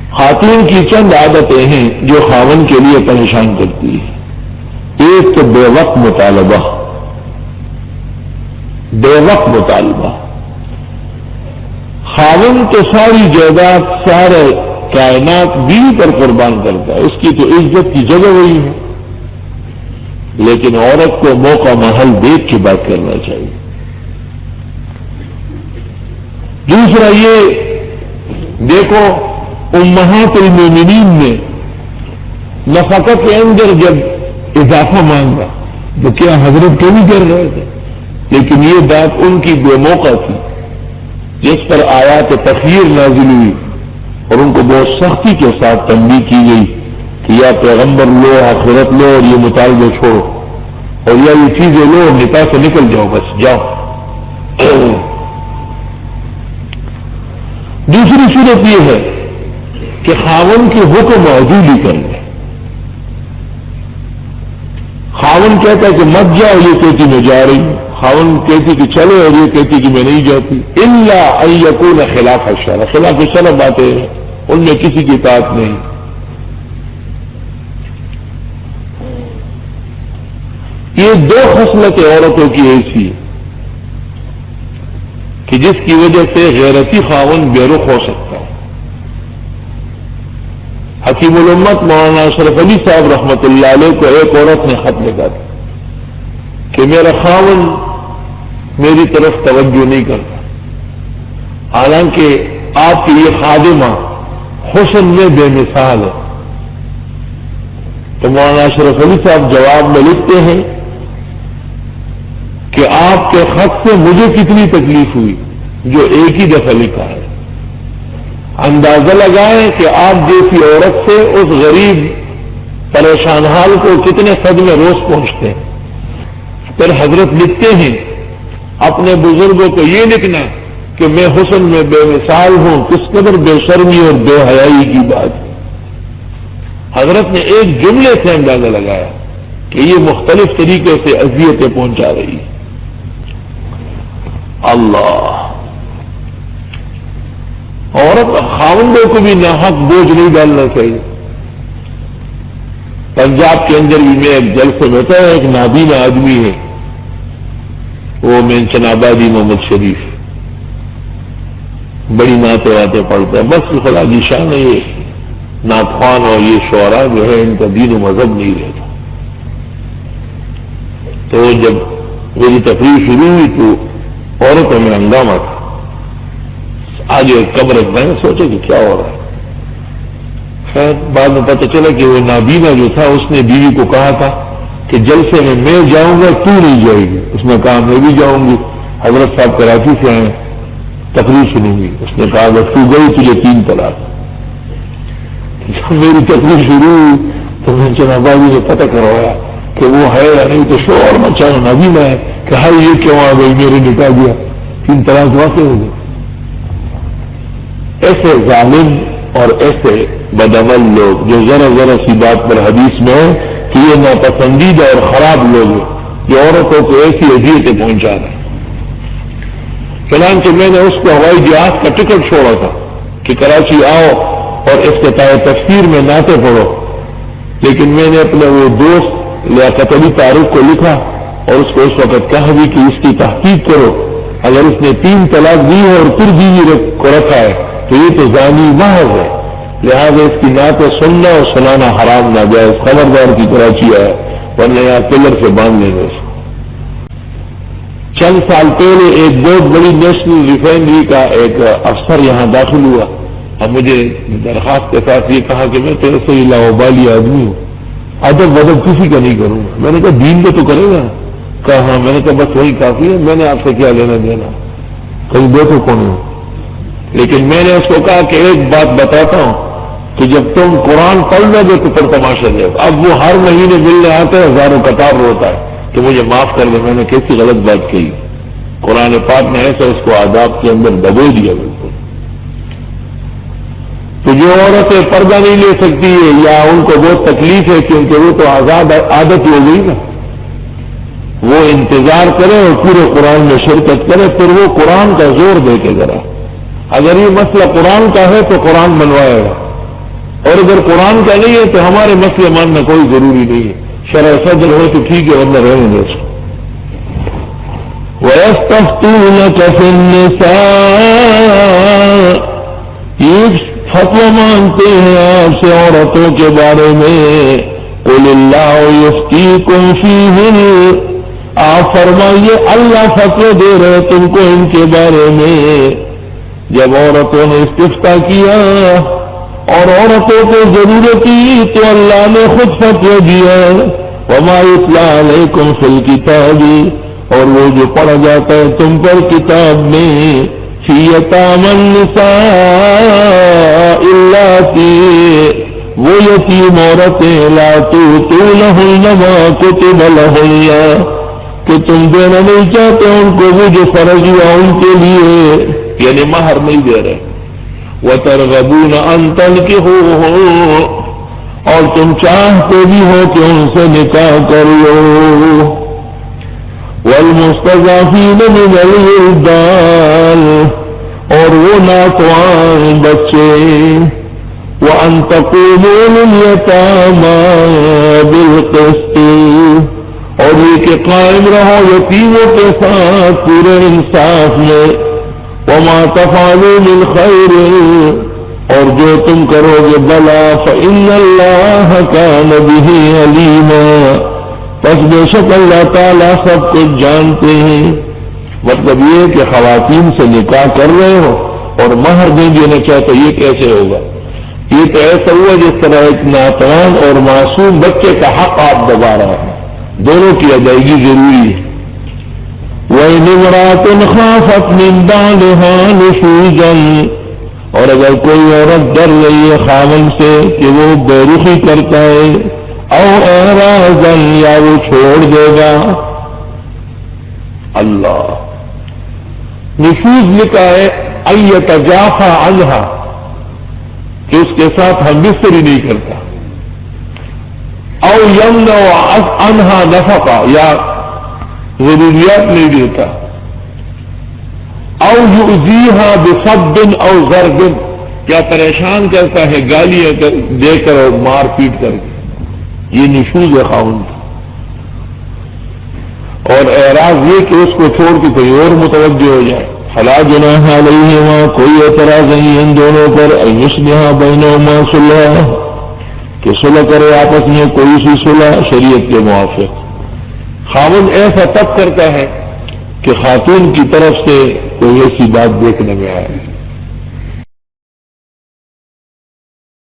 خواتین کی چند عادتیں ہیں جو خاوند کے لیے پریشان کرتی ہے. ایک تو بے وقت مطالبہ. بے وقت مطالبہ. خاوند تو ساری جائیداد سارے کائنات بیوی پر قربان کرتا ہے، اس کی تو عزت کی جگہ وہی ہے، لیکن عورت کو موقع محل دیکھ کے بات کرنا چاہیے. دوسرا یہ دیکھو امہات المومنین نے نفقت کے اندر جب اضافہ مانگا تو کیا حضرت کیوں نہیں کر رہے تھے؟ لیکن یہ بات ان کی بے موقع تھی جس پر آیات تخیر نازل ہوئی اور ان کو بہت سختی کے ساتھ تنبیہ کی گئی کہ یا پیغمبر لو، آخرت لو اور یہ مطالبے چھوڑو، اور یا یہ چیزیں لو اور نکاح سے نکل جاؤ، بس جاؤ. دوسری صورت یہ ہے کہ خاوند کے حکم عدولی کر لے. خاوند کہتا ہے کہ مت جاؤ، یہ کہتی میں جا رہی ہوں. خاوند کہتی کہ چلو اور یہ کہتی کہ میں نہیں جاتی. الا ان یکون خلاف الشرع. خلاف الشرع باتیں ہیں، ان میں کسی کی اطاعت نہیں. یہ دو خصلتیں عورتوں کی ایسی ہے کہ جس کی وجہ سے غیرتی خاوند بے رخ ہو سکتا ہے. حکیم الامت مولانا اشرف علی صاحب رحمۃ اللہ علیہ کو ایک عورت نے خط لکھا تھا کہ میرا خاوند میری طرف توجہ نہیں کرتا، حالانکہ آپ کی یہ خادمہ حسن میں بے مثال ہے. تو مولانا اشرف علی صاحب جواب میں لکھتے ہیں کہ آپ کے خط سے مجھے کتنی تکلیف ہوئی جو ایک ہی دفعہ لکھا ہے. اندازہ لگائیں کہ آپ جیسی عورت سے اس غریب پریشان حال کو کتنے صدمے روز پہنچتے ہیں. پھر حضرت لکھتے ہیں اپنے بزرگوں کو یہ لکھنا کہ میں حسن میں بے مثال ہوں. کس قدر بے شرمی اور بے حیائی کی بات ہے. حضرت نے ایک جملے سے اندازہ لگایا کہ یہ مختلف طریقے سے اذیتیں پہنچا رہی ہے. اللہ، عورت خاوندوں کو بھی ناحق بوجھ نہیں ڈالنا چاہیے. پنجاب کے اندر بھی میں ایک جلسے میں ہوتا ہے، ایک نابینا آدمی ہے، وہ مینشن آبادی محمد شریف، بڑی نعتیں واتیں پڑھتا ہے، بس خدا کی شان ہے. یہ نعتخوان اور یہ شعراء جو ہے ان کا دین و مذہب نہیں رہتا. تو جب میری تقریر شروع ہوئی تو عورتوں میں ہنگامہ تھا. آگے قبر میں نے سوچا کہ کیا ہو رہا ہے. خیر بعد میں پتہ چلا کہ وہ نابینا جو تھا اس نے بیوی کو کہا تھا کہ جلسے میں جاؤں گا تو نہیں جائے گی. اس نے کہا میں بھی جاؤں گی. حضرت صاحب کراچی سے آئے، تقریر سنیں گی. اس نے کہا اگر تو گئی تجھے 3 طلاق. جب میری تقریر شروع ہوئی تو میں جناب آبادی نے پتہ کروایا کہ وہ ہے یا نہیں. تو شوہر مچانا نابینا ہے کہ ہائی یہ کیوں آ گئی، میرے نکاح دیا، 3 طلاق واقع ہو گئی. ایسے ظالم اور ایسے بدعمل لوگ جو ذرا ذرا سی بات پر حدیث میں ہے کہ یہ ناپسندیدہ اور خراب لوگ ہیں جو عورتوں کو ایسی اذیتیں پہنچا رہے ہیں. چنانچہ میں نے اس کو ہوائی جہاز کا ٹکٹ چھوڑا تھا کہ کراچی آؤ اور افتتاح تفسیر میں نعتیں پڑھو، لیکن میں نے اپنے وہ دوست لیاقت علی طارق کو لکھا اور اس کو اس وقت کہا بھی کہ اس کی تحقیق کرو. اگر اس نے 3 طلاق دی ہے اور پھر بیوی کو رکھا ہے تو یہ تو زانی محض ہے، لہذا اس کی نعتیں سننا اور سنانا حرام ناجائز. خبردار کی کراچی آئے ورنہ یہاں پلر سے باندھ لیں گے اس کو. چند سال پہلے ایک بہت بڑی نیشنل ریفائنری کا ایک افسر یہاں داخل ہوا اور مجھے درخواست کے ساتھ یہ کہا کہ میں تیرے سے لاوبالی آدمی ہوں، ادب ودب کسی کا نہیں کروں گا. میں نے کہا دین کو تو کرے گا. کہا ہاں. میں نے کہا بس وہی کافی ہے، میں نے آپ سے کیا لینا دینا، کہیں دیکھو کون ہو. لیکن میں نے اس کو کہا کہ ایک بات بتاتا ہوں کہ جب تم قرآن پڑھ لو گے تو پھر تماشا دے گا. اب وہ ہر مہینے ملنے آتے ہیں، ہزاروں قطار روتا ہے کہ مجھے معاف کر دے، میں نے کیسی غلط بات کہی. قرآن پاک نے ایسا اس کو آداب کے اندر دبو دیا بالکل. تو جو عورتیں پردہ نہیں لے سکتی ہے یا ان کو بہت تکلیف ہے کیونکہ وہ تو آزاد عادت ہو گئی نا، وہ انتظار کرے اور پورے قرآن میں شرکت کرے. پھر وہ قرآن کا زور دے کے ذرا، اگر یہ مسئلہ قرآن کا ہے تو قرآن بنوائے گا، اور اگر قرآن کا نہیں ہے تو ہمارے مسئلے ماننا کوئی ضروری نہیں ہے. شرع صدر ہو تو ٹھیک ہے ورنہ رہنے دو اس کو. وَيَسْتَفْتُونَكَ فِي النِّسَاءِ یہ فتویٰ مانگتے ہیں آپ سے عورتوں کے بارے میں. قُلِ اللَّهُ يُفْتِيكُمْ فِيهِنَّ آپ فرمائیے اللہ فتویٰ دے رہے تم کو ان کے بارے میں. جب عورتوں نے استفتاء کیا اور عورتوں کو ضرورت تھی تو اللہ نے خود فتویٰ دیا. وَمَا يُتْلَىٰ عَلَيْكُمْ فِي الْكِتَابِ اور وہ جو پڑھا جاتا ہے تم پر کتاب میں. فِي يَتَامَى النِّسَاءِ اللَّاتِي وہ یتیم عورتیں لَا تُؤْتُونَهُنَّ مَا كُتِبَ لَهُنَّ کہ تم دینا نہیں چاہتے ان کو وہ جو فرض ہوا ان کے لیے یعنی مہر نہیں دے رہے. وَتَرْغَبُونَ أَن تَنكِحُوهُنَّ اور تم چاہتے بھی ہو کہ ان سے نکاح کر لو. وَالْمُسْتَضْعَفِينَ مِنَ الْوِلْدَانِ اور وہ ناتوان بچے. وَأَن تَقُومُوا لِلْيَتَامَى بِالْقِسْطِ اور یہ کہ قائم رہو یتیموں کے ساتھ پورے انصاف میں. وَمَا تَفْعَلُوا مِنْ خَيْرٍ اور جو تم کرو گے بلا فَإِنَّ اللَّهَ كَانَ بِهِ عَلِيمًا پس بے شک اللہ تعالیٰ سب کچھ جانتے ہیں. مطلب یہ کہ خواتین سے نکاح کر رہے ہو اور مہر نہیں دینا چاہتے یہ کیسے ہوگا؟ یہ تو ایسا ہوا جس طرح ایک ناتوان اور معصوم بچے کا حق آپ دبا رہے ہیں. دونوں کی ادائیگی ضروری ہے. وَإِنِ امْرَأَةٌ خَافَتْ مِن بَعْلِهَا نُشُوزًا اور اگر کوئی عورت ڈر رہی ہے خاوند سے کہ وہ بے رخی کرتا ہے او اعراضا یا وہ چھوڑ دے گا. اللہ نشوز لکھا ہے ان یتجافا عنہا کہ اس کے ساتھ ہم بستری نہیں کرتا. او یمنع عنہا نفقہ یا ضروریات نہیں دیتا. او یؤذیہا بسب او ضرب یا پریشان کرتا ہے گالیاں دے کر اور مار پیٹ کر کے. یہ نشوز ہے خاوند. اور اعراض یہ کہ اس کو چھوڑ کے کوئی اور متوجہ ہو جائے. فلا جناح علیہما کوئی اعتراض نہیں ان دونوں پر ان یصلح بینہما صلح کہ صلح کرے آپس میں کوئی سی صلح شریعت کے موافق. خاوند ایسا تب کرتا ہے کہ خاتون کی طرف سے کوئی ایسی بات دیکھنے میں آئے